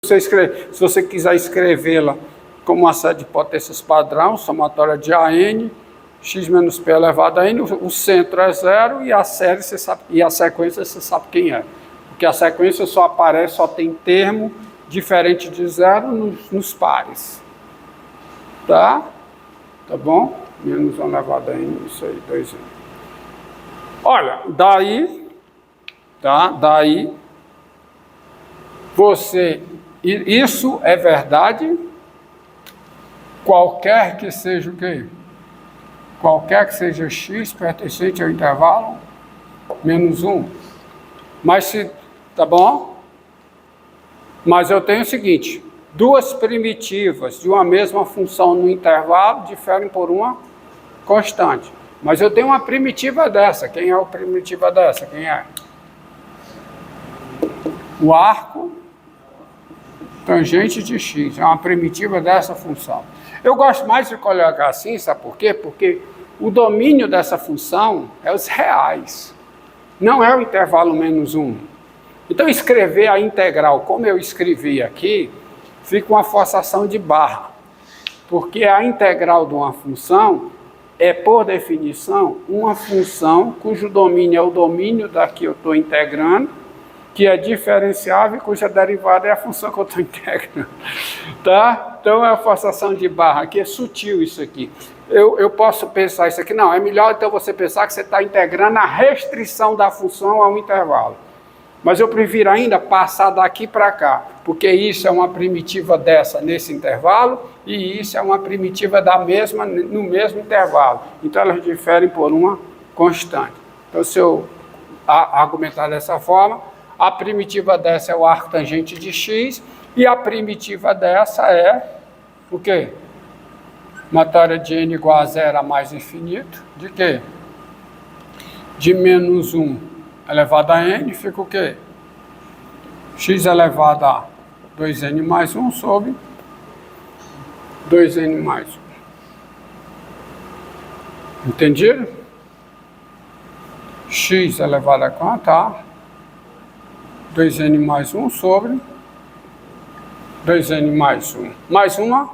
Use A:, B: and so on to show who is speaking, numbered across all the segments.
A: Se você quiser escrevê-la como uma série de potências padrão, somatória de AN, x menos p elevado a n, o centro é zero e a série você sabe, e a sequência você sabe quem é. Porque a sequência só aparece, só tem termo diferente de zero nos pares. Tá? Tá bom? Menos 1 elevado a n, isso aí, 2n. Olha, daí, tá? Daí, você, isso é verdade, qualquer que seja o quê? Qualquer que seja x pertencente ao intervalo menos 1. Mas se, tá bom? Mas eu tenho o seguinte, duas primitivas de uma mesma função no intervalo diferem por uma constante. Mas eu tenho uma primitiva dessa. Quem é a primitiva dessa? Quem é? O arco tangente de x. É uma primitiva dessa função. Eu gosto mais de colocar assim, sabe por quê? Porque o domínio dessa função é os reais. Não é o intervalo menos 1. Então, escrever a integral como eu escrevi aqui, fica uma forçação de barra. Porque a integral de uma função é, por definição, uma função cujo domínio é o domínio da que eu estou integrando, que é diferenciável e cuja derivada é a função que eu estou integrando. Tá? Então, é a forçação de barra aqui, é sutil isso aqui. Eu posso pensar isso aqui, não, é melhor então você pensar que você está integrando a restrição da função a um intervalo. Mas eu prefiro ainda passar daqui para cá, porque isso é uma primitiva dessa nesse intervalo e isso é uma primitiva da mesma no mesmo intervalo. Então elas diferem por uma constante. Então se eu argumentar dessa forma, a primitiva dessa é o arco tangente de x e a primitiva dessa é o quê? Matéria de n igual a zero a mais infinito, de quê? De menos 1 elevado a n, fica o quê? X elevado a 2n mais 1 sobre 2n mais 1. Entendido? X elevado a quanto? A 2n mais 1 sobre 2n mais 1. Mais uma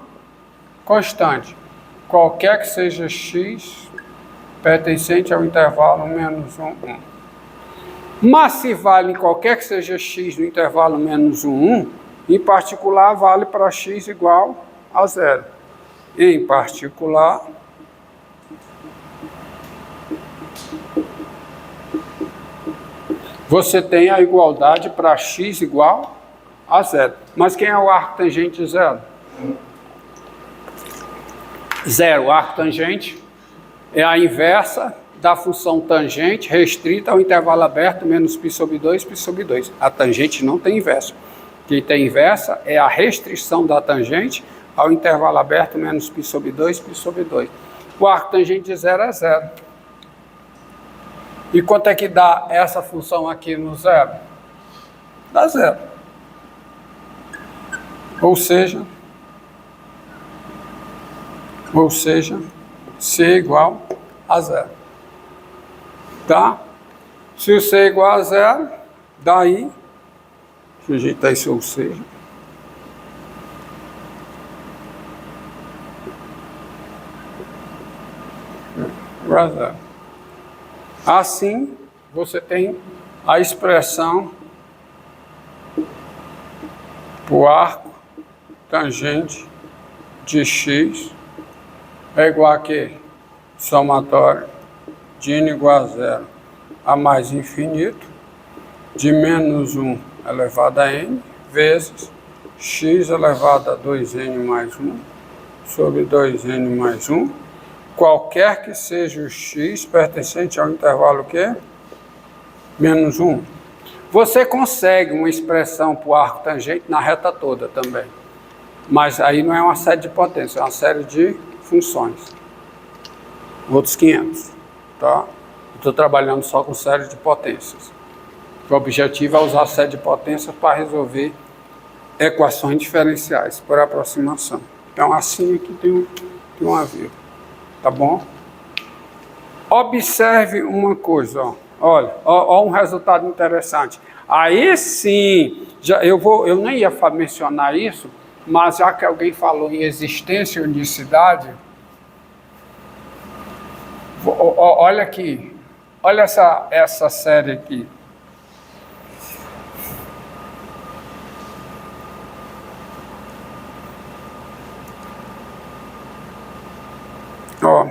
A: constante. Qualquer que seja x pertencente ao intervalo menos 1, 1. Mas se vale em qualquer que seja x no intervalo menos 1, 1, em particular vale para x igual a 0. Em particular, você tem a igualdade para x igual a 0. Mas quem é o arco tangente de 0? 0, o arco tangente é a inversa da função tangente restrita ao intervalo aberto menos π sobre 2, π sobre 2. A tangente não tem inverso. Quem tem inversa é a restrição da tangente ao intervalo aberto menos π sobre 2, π sobre 2. O arco tangente de 0 é 0. E quanto é que dá essa função aqui no 0? Dá 0. Ou seja, C igual a 0. Tá? Se o C é igual a 0, daí, deixa eu ajeitar esse ou seja. Igual a 0. Assim, você tem a expressão o arco tangente de x é igual a quê? Somatório de n igual a 0 a mais infinito de menos 1 elevado a n vezes x elevado a 2n mais 1 sobre 2n mais 1, qualquer que seja o x pertencente ao intervalo quê? Menos 1. Você consegue uma expressão para o arco tangente na reta toda também. Mas aí não é uma série de potências, é uma série de funções. Outros 500. Tá? Estou trabalhando só com série de potências. O objetivo é usar a série de potências para resolver equações diferenciais por aproximação. Então, assim aqui tem uma vírgula. Tá bom? Observe uma coisa, ó. Olha, ó um resultado interessante. Aí sim, eu nem ia mencionar isso, mas já que alguém falou em existência e unicidade, olha aqui, olha essa série aqui. Ó.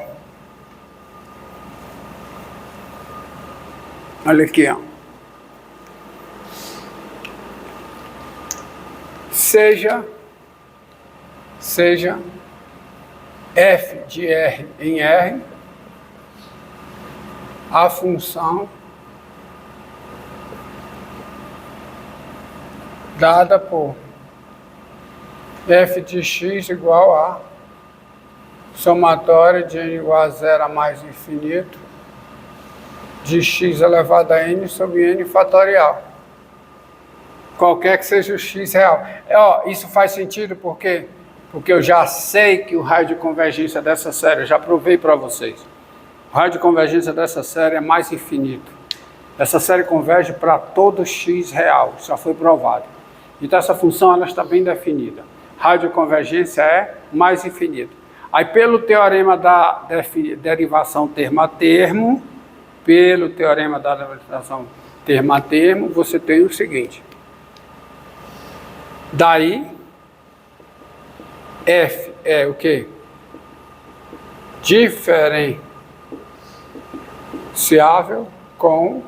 A: Olha aqui, ó. Seja f de R em R a função dada por f de x igual a somatória de n igual a 0 a mais infinito de x elevado a n sobre n fatorial. Qualquer que seja o x real. Isso faz sentido porque eu já sei que o raio de convergência dessa série, eu já provei para vocês. O raio de convergência dessa série é mais infinito. Essa série converge para todo x real, isso já foi provado. Então essa função ela está bem definida. Raio de convergência é mais infinito. Aí pelo teorema da derivação termo a termo, você tem o seguinte. Daí, f é o quê? Diferenciável com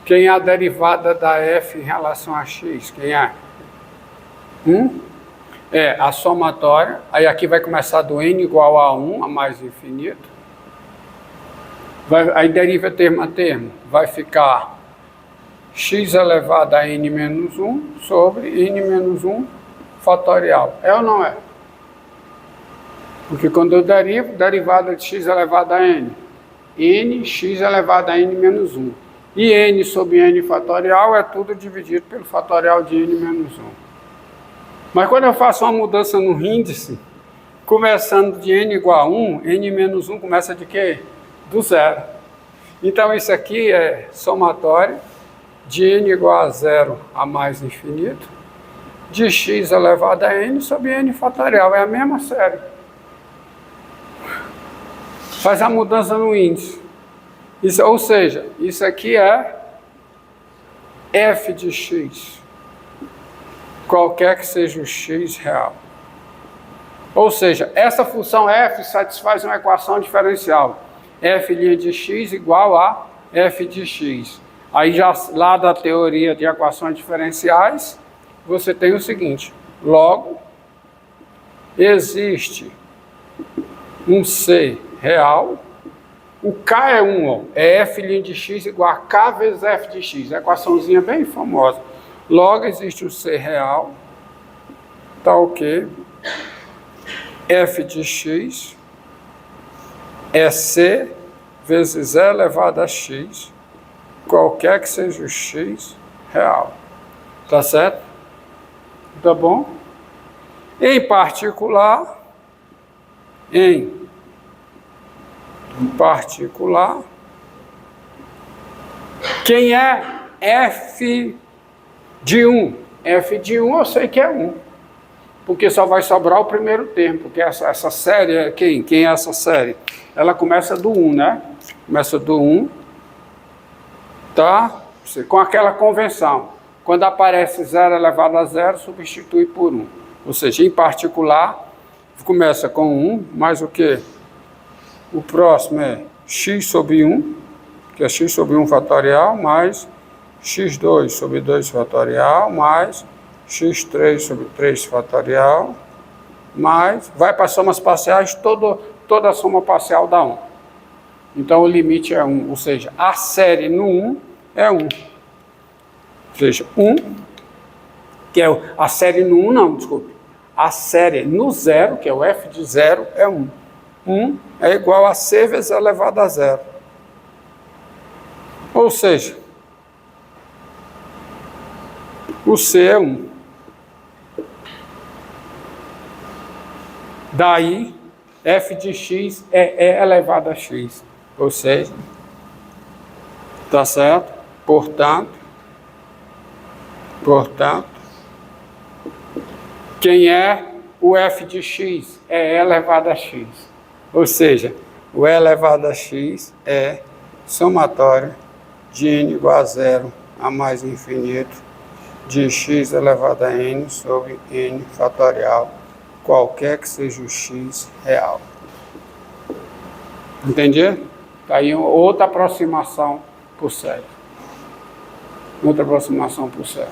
A: quem é a derivada da f em relação a x. Quem é? É a somatória. Aí aqui vai começar do n igual a 1, a mais infinito. Aí deriva termo a termo. Vai ficar x elevado a n menos 1 sobre n menos 1 fatorial. É ou não é? Porque quando eu derivo, derivada de x elevado a n, x elevado a n menos 1. E n sobre n fatorial é tudo dividido pelo fatorial de n menos 1. Mas quando eu faço uma mudança no índice, começando de n igual a 1, n menos 1 começa de quê? Do zero. Então isso aqui é somatório de n igual a 0 a mais infinito, de x elevado a n sobre n fatorial. É a mesma série. Faz a mudança no índice. Ou seja, isso aqui é f de x, qualquer que seja o x real. Ou seja, essa função f satisfaz uma equação diferencial. F' de x igual a f de x. Aí já lá da teoria de equações diferenciais, você tem o seguinte. Logo, existe um C real. O K é 1, ó, é f' de x igual a K vezes f de x. Equaçãozinha bem famosa. Logo, existe um C real. Tá ok. F de x é C vezes E elevado a x, qualquer que seja o x real. Tá certo? Tá bom? Em particular, quem é f de 1? F de 1 eu sei que é 1. Porque só vai sobrar o primeiro termo. Porque essa série é quem? Quem é essa série? Ela começa do 1, né? Começa do 1. Tá? Com aquela convenção. Quando aparece 0 elevado a 0, substitui por 1. Ou seja, em particular, começa com 1, mais o quê? O próximo é x sobre 1, que é x sobre 1 fatorial, mais x2 sobre 2 fatorial, mais x3 sobre 3 fatorial, mais, vai para somas parciais, toda a soma parcial dá 1. Então o limite é 1, ou seja, a série no 1 é 1. Ou seja, 1, que é a série no 1, não, desculpe. A série no 0, que é o f de 0, é 1. 1 é igual a c vezes elevado a 0. Ou seja, o c é 1. Daí, f de x é E elevado a x. Ou seja, tá certo? Portanto, Portanto, quem é o f de x? É e elevado a x. Ou seja, o e elevado a x é somatório de n igual a zero a mais infinito de x elevado a n sobre n fatorial, qualquer que seja o x real. Entendi? Tá aí outra aproximação por série. Outra aproximação por série.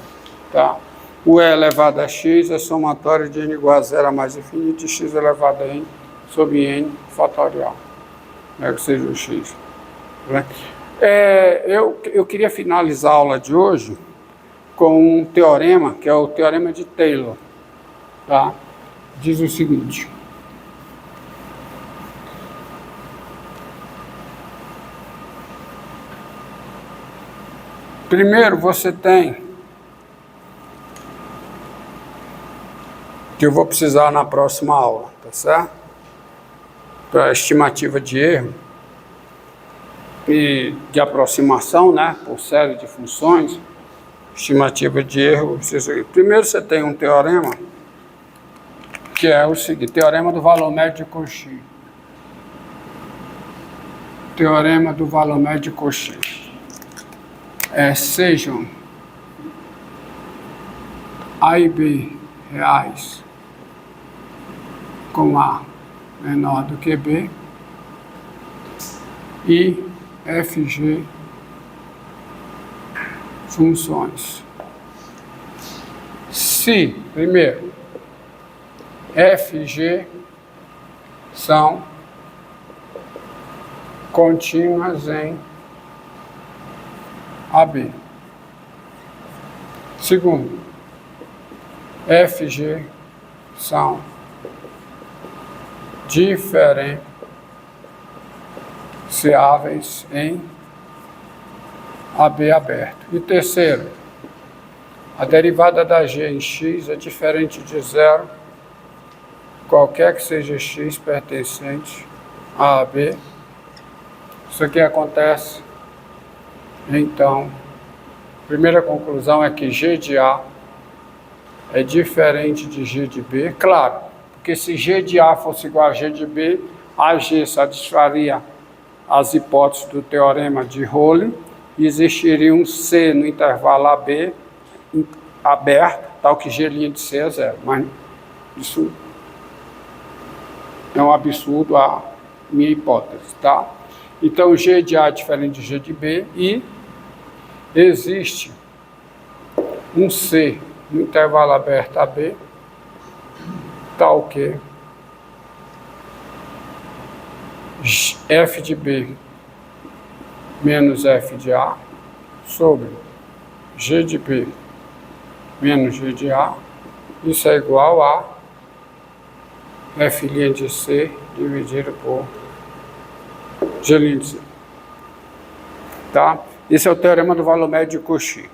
A: Tá? O e elevado a x é somatório de n igual a zero a mais infinito de x elevado a n sobre n fatorial. É que seja o x. Né? Eu queria finalizar a aula de hoje com um teorema, que é o teorema de Taylor. Tá? Diz o seguinte. Primeiro você tem, que eu vou precisar na próxima aula, tá certo? Para a estimativa de erro e de aproximação, né, por série de funções, estimativa de erro. Primeiro você tem um teorema, que é o seguinte, teorema do valor médio de Cauchy. Teorema do valor médio de Cauchy. Sejam A e B reais com A menor do que B e FG funções. Se, primeiro, FG são contínuas em AB. Segundo, FG são diferenciáveis em AB aberto. E terceiro, a derivada da G em x é diferente de zero, qualquer que seja x pertencente a AB. Isso aqui acontece. Então, a primeira conclusão é que G de A é diferente de G de B. Claro, porque se G de A fosse igual a G de B, a G satisfaria as hipóteses do teorema de Rowley e existiria um C no intervalo AB aberto, tal que G' de C é zero. Mas isso é um absurdo a minha hipótese, tá? Então, G de A é diferente de G de B e existe um C no intervalo aberto AB, tal que F de B menos F de A sobre G de B menos G de A, isso é igual a F' de C dividido por G' de C. Tá? Esse é o teorema do valor médio de Cauchy.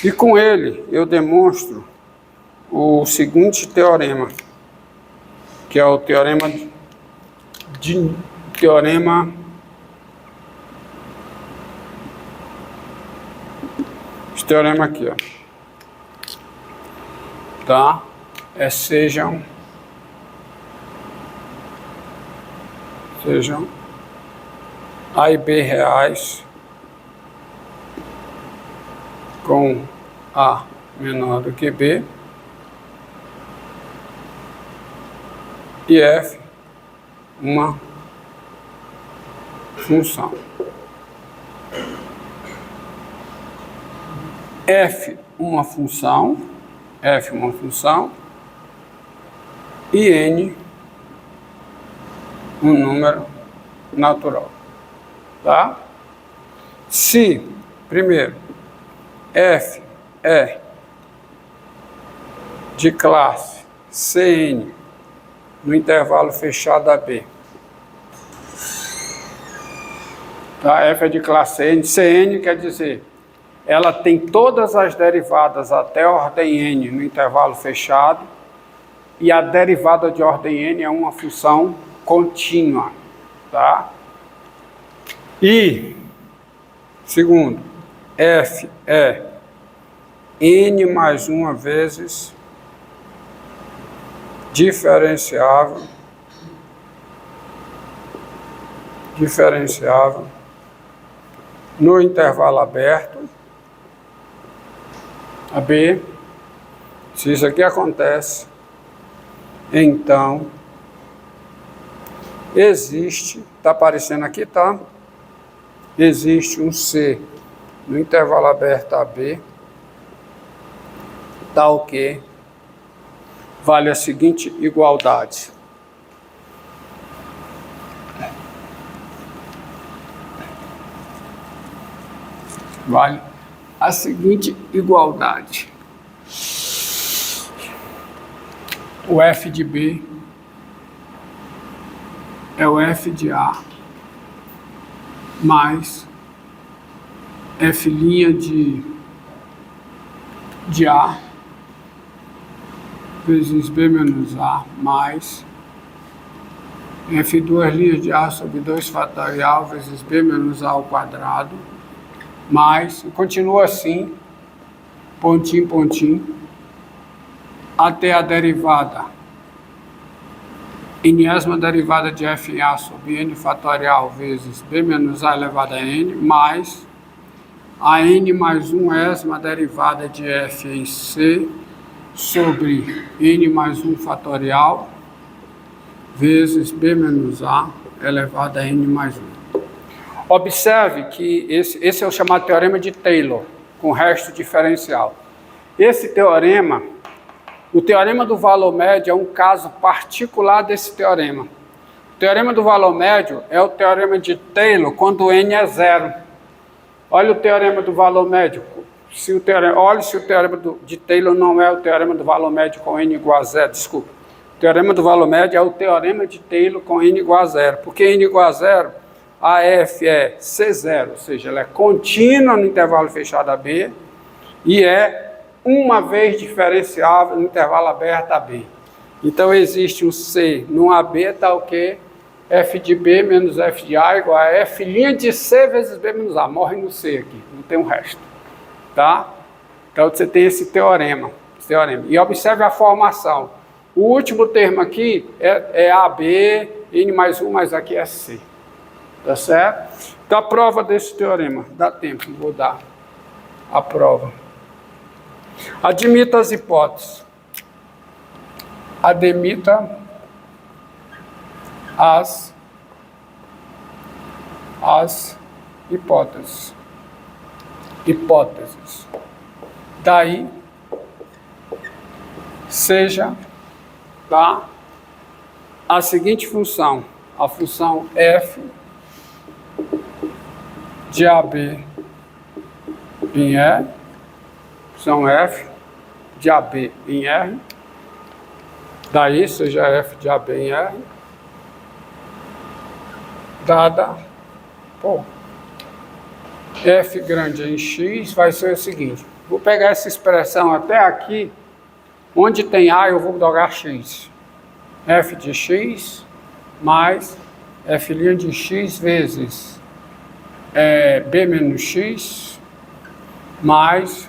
A: E com ele eu demonstro o seguinte teorema, que é o teorema esse teorema aqui, ó. Tá? Sejam A e B reais com A menor do que B e F uma função. F uma função e N um número natural. Tá? Se, primeiro, F é de classe Cn no intervalo fechado AB. Tá? F é de classe Cn. Cn quer dizer, ela tem todas as derivadas até a ordem n no intervalo fechado e a derivada de ordem n é uma função contínua. Tá? E, segundo, F é n mais 1 vezes diferenciável no intervalo aberto, AB. Se isso aqui acontece, então existe, está aparecendo aqui, tá? Existe um C no intervalo aberto AB, tal que vale a seguinte igualdade. Vale a seguinte igualdade. O F de B é o F de A mais F' de A vezes B menos A mais F duas linhas de A sobre 2 fatorial vezes B menos A ao quadrado mais, e continua assim, pontinho, pontinho, até a derivada, enésima derivada de f em A sobre n fatorial vezes b menos a elevado a n, mais a n mais 1ª derivada de f em C sobre n mais 1 fatorial vezes b menos a elevado a n mais 1. Observe que esse é o chamado teorema de Taylor, com resto diferencial. Esse teorema, o teorema do valor médio é um caso particular desse teorema. O teorema do valor médio é o teorema de Taylor quando n é zero. Olha o teorema do valor médio. Olha se o teorema de Taylor não é o teorema do valor médio com n igual a zero. Desculpa. O teorema do valor médio é o teorema de Taylor com n igual a zero. Porque n igual a zero, a f é C0, ou seja, ela é contínua no intervalo fechado AB e é uma vez diferenciável no intervalo aberto AB. Então existe um C no AB tal que f de B menos f de A igual a f' de C vezes B menos A. Morre no C aqui, não tem o resto. Tá? Então você tem esse teorema. E observe a formação. O último termo aqui é AB, N mais 1, mas aqui é C. Tá certo? Então a prova desse teorema, dá tempo, vou dar a prova. Admita as hipóteses. Admita as hipóteses. Daí seja a seguinte função, a função f de AB em R, função f de AB em R, daí seja f de AB em R, dada por f grande em x, vai ser o seguinte, vou pegar essa expressão até aqui, onde tem A eu vou jogar x, f de x mais f' de x vezes b menos x mais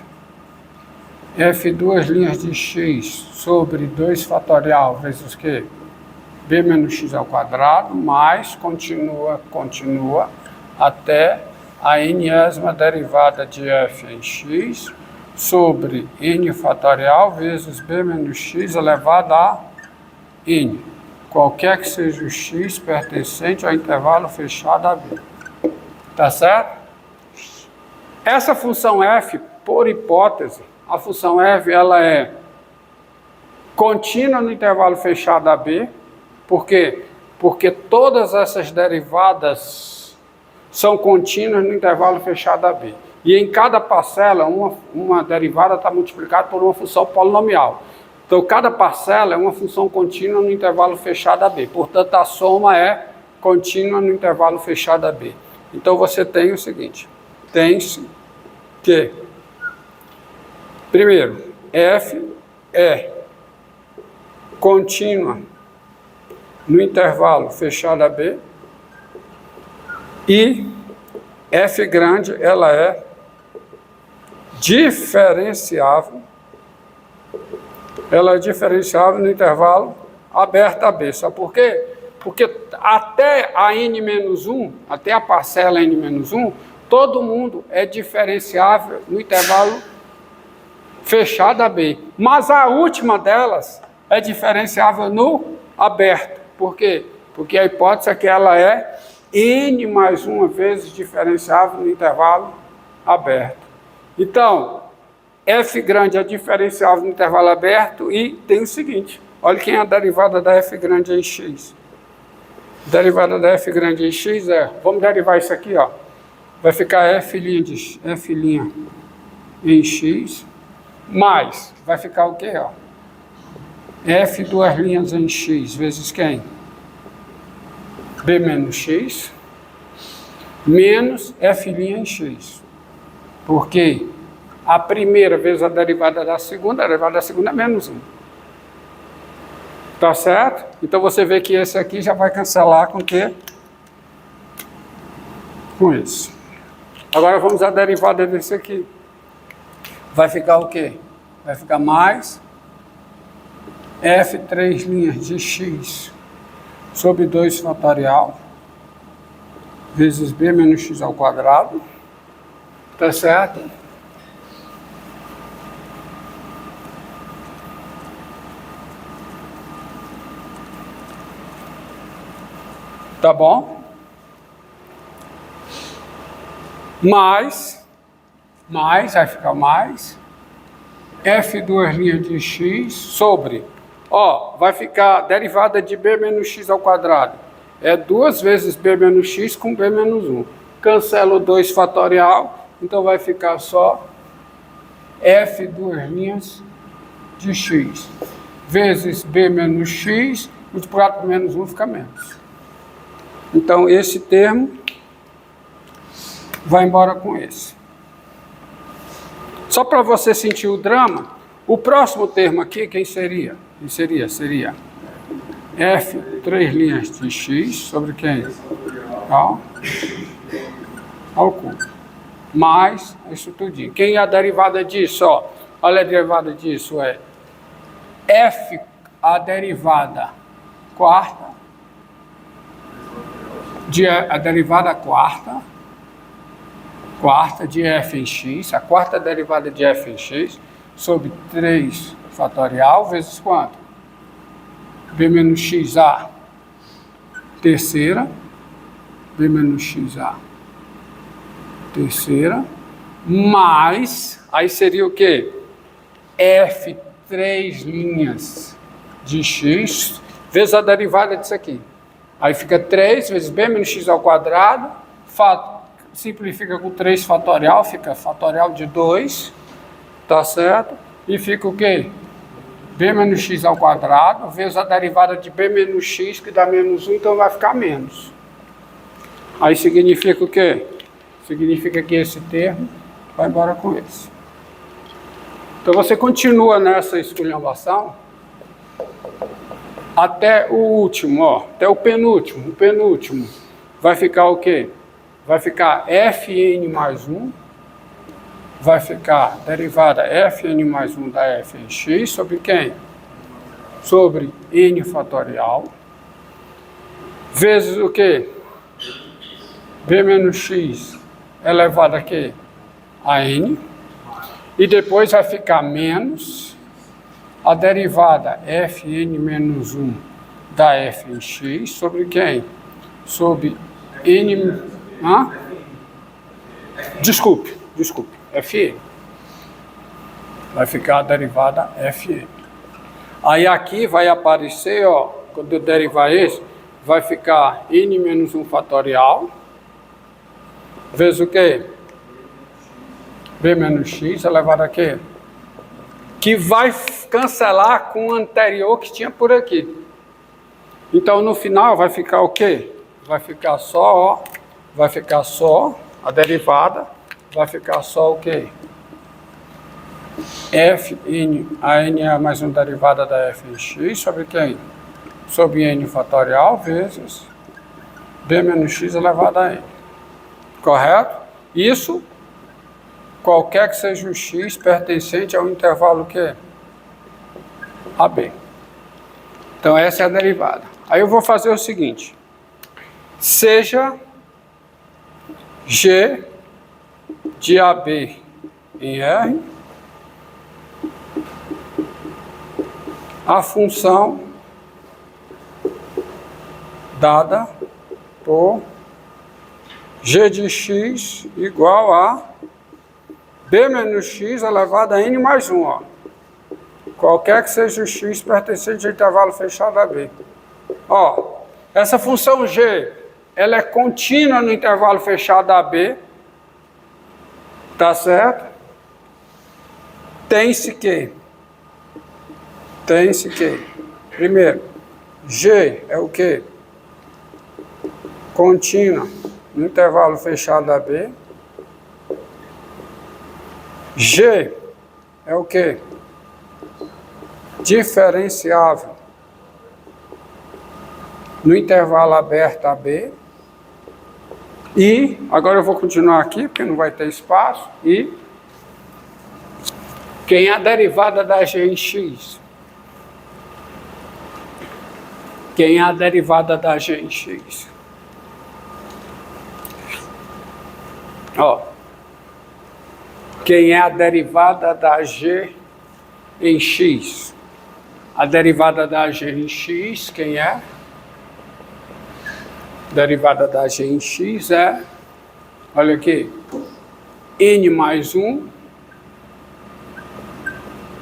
A: f duas linhas de x sobre 2 fatorial vezes o quê? B menos x ao quadrado, mais continua até a enésima derivada de f em x sobre n fatorial vezes b menos x elevado a n, qualquer que seja o x pertencente ao intervalo fechado a b. Tá certo? Essa função f, por hipótese, a função f ela é contínua no intervalo fechado a b. Por quê? Porque todas essas derivadas são contínuas no intervalo fechado a b. E em cada parcela, uma derivada está multiplicada por uma função polinomial. Então, cada parcela é uma função contínua no intervalo fechado a b. Portanto, a soma é contínua no intervalo fechado a b. Então, você tem o seguinte. Tem-se que, primeiro, f é contínua no intervalo fechado a b e f grande ela é diferenciável, ela é diferenciável no intervalo aberto a B. Sabe por quê? Porque até a n-1, até a parcela n-1, todo mundo é diferenciável no intervalo fechado a B. Mas a última delas é diferenciável no aberto. Por quê? Porque a hipótese é que ela é n mais uma vezes diferenciável no intervalo aberto. Então, f grande é diferenciável no intervalo aberto e tem o seguinte, olha quem é a derivada da f grande em x. A derivada da f grande em x é, vamos derivar isso aqui, ó. Vai ficar f' em x, mais, vai ficar o quê, ó? F duas linhas em x vezes quem? B menos x, menos f' em x. Porque a primeira vezes a derivada da segunda é menos 1. Tá certo? Então você vê que esse aqui já vai cancelar com o quê? Com esse. Agora vamos à derivada desse aqui. Vai ficar o quê? Vai ficar mais f 3 linhas de x sobre 2 fatorial vezes b menos x ao quadrado. Tá certo? Tá bom? Mais, vai ficar mais, f duas linhas de x sobre, ó, vai ficar derivada de b menos x ao quadrado. É 2 vezes b menos x com b menos 1. Cancela o 2 fatorial, então vai ficar só f duas linhas de x vezes b menos x, multiplicado por menos 1 fica menos. Então, esse termo vai embora com esse. Só para você sentir o drama, o próximo termo aqui, quem seria? Seria f 3 linhas de x sobre quem? Ao cubo. Mais isso tudinho. Quem é a derivada disso? Ó, olha a derivada disso, é f, a derivada quarta, a derivada quarta de f em x, a quarta derivada de f em x, sobre 3 fatorial, vezes quanto? B menos xa terceira, B menos xa terceira, mais, aí seria o quê? F 3 linhas de x, vezes a derivada disso aqui. Aí fica 3 vezes b menos x ao quadrado, simplifica com 3 fatorial, fica fatorial de 2, tá certo? E fica o quê? B menos x ao quadrado, vezes a derivada de b menos x, que dá menos 1, então vai ficar menos. Aí significa o quê? Significa que esse termo vai embora com esse. Então você continua nessa esculhambação até o último, ó, até o penúltimo. O penúltimo vai ficar o quê? Vai ficar fn mais 1, vai ficar derivada fn mais 1 da f em x sobre quem? Sobre n fatorial, vezes o quê? B menos x elevado a quê? A n, e depois vai ficar menos a derivada fn menos 1 da f em x sobre quem? Sobre n... Desculpe, fn. Vai ficar a derivada fn. Aí aqui vai aparecer, ó, quando eu derivar esse, vai ficar n menos 1 fatorial, vezes o quê? B menos x elevado a quê? Que vai cancelar com o anterior que tinha por aqui. Então, no final, vai ficar o quê? Vai ficar só, ó, vai ficar só a derivada, vai ficar só o quê? Fn, a n é mais uma derivada da f em x sobre quem? Sobre n fatorial vezes b menos x elevado a n. Correto? Isso qualquer que seja o x pertencente ao intervalo que AB. Então essa é a derivada. Aí eu vou fazer o seguinte: seja G de AB em R a função dada por G de x igual a B menos x elevado a n mais 1, ó. Qualquer que seja o x pertencente ao intervalo fechado a B. Ó, essa função G, ela é contínua no intervalo fechado a B. Tá certo? Tem-se que. Primeiro, G é o quê? Contínua no intervalo fechado a B. G é o quê? Diferenciável no intervalo aberto a B. E, agora eu vou continuar aqui, porque não vai ter espaço. E quem é a derivada da G em x? Quem é a derivada da G em x? Ó, quem é a derivada da G em x? A derivada da G em x, quem é? Derivada da G em x é, olha aqui, n mais 1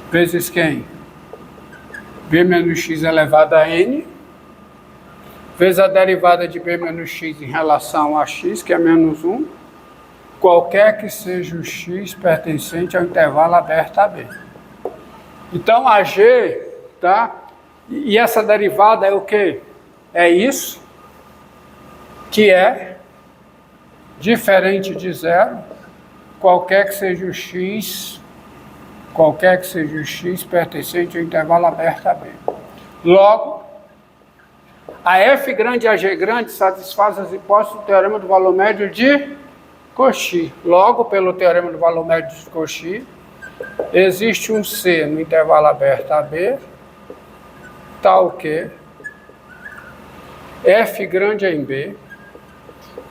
A: vezes quem? B menos x elevado a n, vezes a derivada de B menos x em relação a x, que é menos 1, qualquer que seja o x pertencente ao intervalo aberto a B. Então a G, tá? E essa derivada é o quê? É isso, que é diferente de zero, qualquer que seja o x pertencente ao intervalo aberto a B. Logo, a F grande e a G grande satisfaz as hipóteses do teorema do valor médio de Cauchy. Logo, pelo teorema do valor médio de Cauchy, existe um C no intervalo aberto a B, tal que F grande em B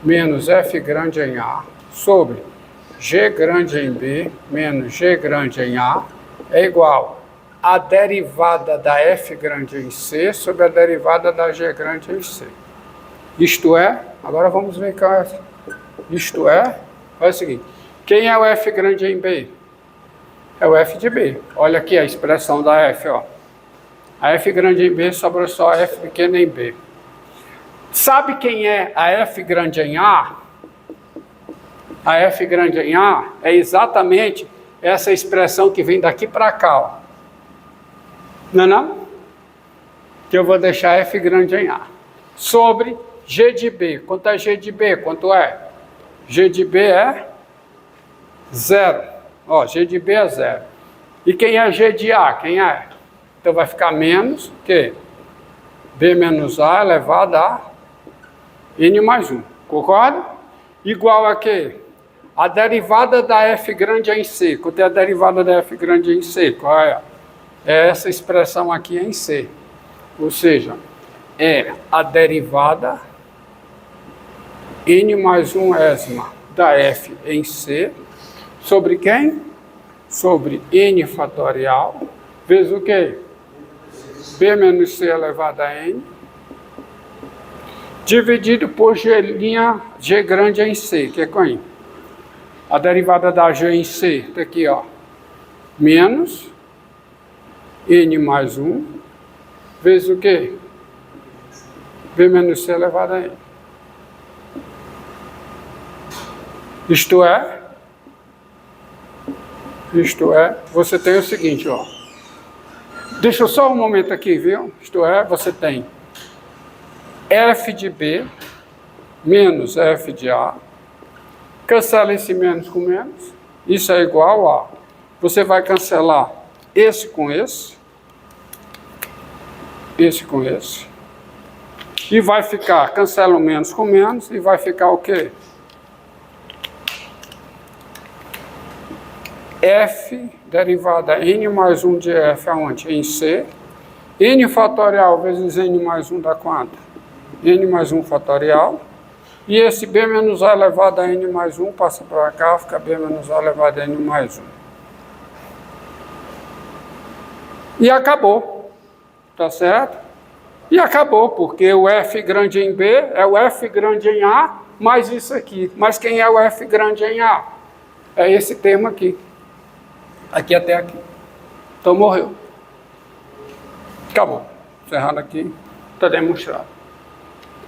A: menos F grande em A sobre G grande em B menos G grande em A é igual a derivada da F grande em C sobre a derivada da G grande em C. Isto é, agora vamos ver qual é. Isto é, olha o seguinte, quem é o F grande em B? É o F de B. Olha aqui a expressão da F, ó. A F grande em B sobrou só a F pequena em B. Sabe quem é a F grande em A? A F grande em A é exatamente essa expressão que vem daqui para cá, ó. Não é não? Que eu vou deixar F grande em A. Sobre G de B. Quanto é G de B? Quanto é? G de B é 0. Ó, G de B é 0. E quem é G de A? Quem é? Então vai ficar menos que B menos A elevado a N mais 1. Concorda? Igual a quê? A derivada da F grande em C. Quanto é a derivada da F grande em C? Qual é? É essa expressão aqui em C. Ou seja, é a derivada N mais 1 ésima da F em C sobre quem? Sobre N fatorial vezes o quê? B menos C elevado a N dividido por G grande em C, que é quem? A derivada da G em C, tá aqui, ó, menos N mais 1 vezes o quê? B menos C elevado a N. Isto é, você tem o seguinte, ó. Deixa eu só um momento aqui, viu? Isto é, você tem F de B menos F de A. Cancela esse menos com menos. Isso é igual a... Você vai cancelar esse com esse. Esse com esse. E vai ficar... Cancela o menos com menos. E vai ficar o quê? F derivada N mais 1 de F aonde? Em C. N fatorial vezes N mais 1 dá quanto? N mais 1 fatorial. E esse B menos A elevado a N mais 1 passa para cá, fica B menos A elevado a N mais 1. E acabou. Tá certo? E acabou, porque o F grande em B é o F grande em A mais isso aqui. Mas quem é o F grande em A? É esse termo aqui. Aqui até aqui. Então morreu. Acabou. Encerrando aqui. Está demonstrado.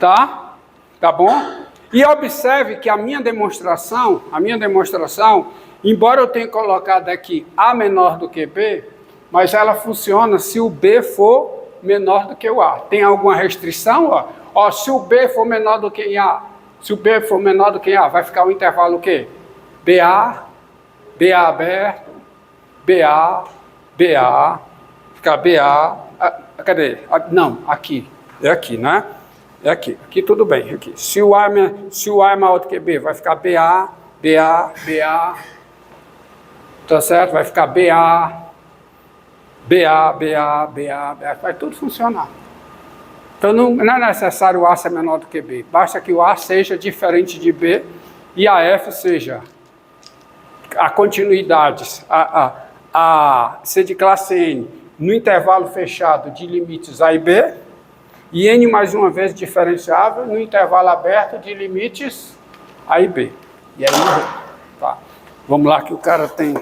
A: Tá? Tá bom? E observe que a minha demonstração, embora eu tenha colocado aqui A menor do que B, mas ela funciona se o B for menor do que o A. Tem alguma restrição? Ó, se o B for menor do que A, se o B for menor do que A, vai ficar o intervalo o quê? BA, BA aberto, BA, BA, ficar BA, cadê? Não, aqui, é aqui, né? É aqui, aqui tudo bem, aqui. Se o A é maior do que B, vai ficar BA, BA, BA, tá certo? Vai ficar BA, BA, BA, BA, BA, vai tudo funcionar. Então não é necessário o A ser menor do que B, basta que o A seja diferente de B e a F seja a continuidade, a ser de classe N no intervalo fechado de limites A e B, e N mais uma vez diferenciável no intervalo aberto de limites A e B. E aí, tá. Vamos lá que o cara tem